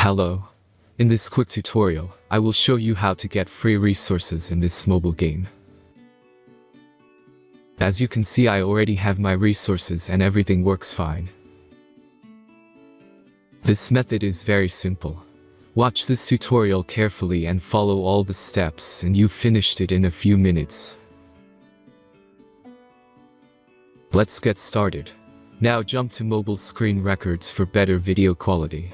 Hello. In this quick tutorial, I will show you how to get free resources in this mobile game. As you can see, I already have my resources and everything works fine. This method is very simple. Watch this tutorial carefully and follow all the steps and you've finished it in a few minutes. Let's get started. Now jump to mobile screen records for better video quality.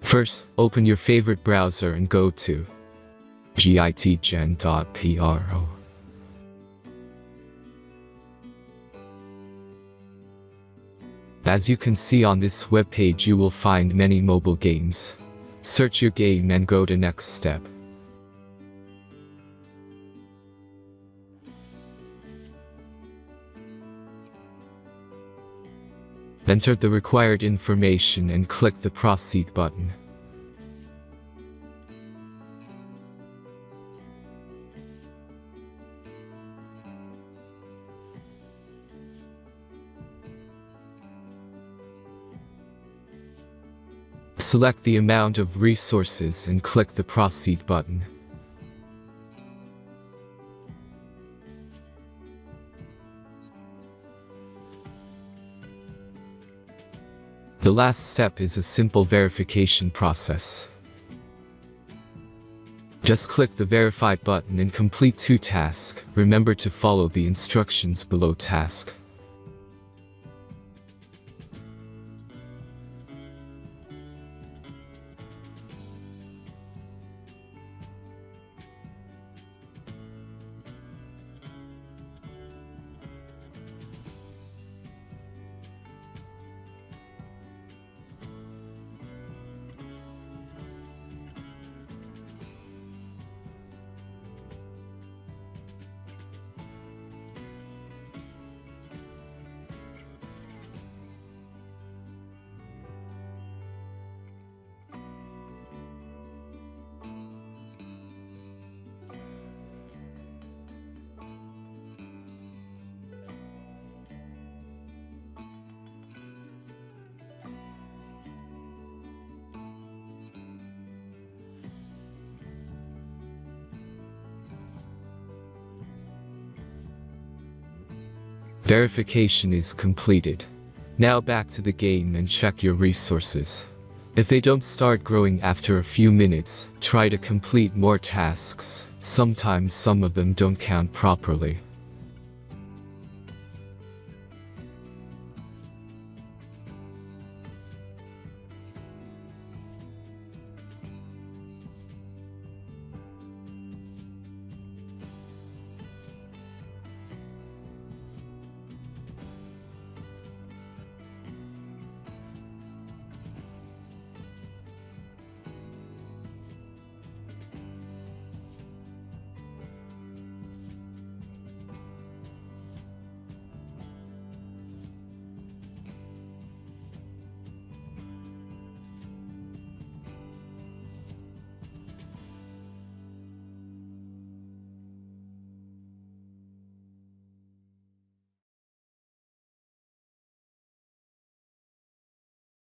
First, open your favorite browser and go to gitgen.pro. As you can see on this web page, you will find many mobile games. Search your game and go to next step. Enter the required information and click the Proceed button. Select the amount of resources and click the Proceed button. The last step is a simple verification process. Just click the Verified button and complete 2 tasks. Remember to follow the instructions below task. Verification is completed. Now back to the game and check your resources. If they don't start growing after a few minutes, try to complete more tasks. Sometimes some of them don't count properly.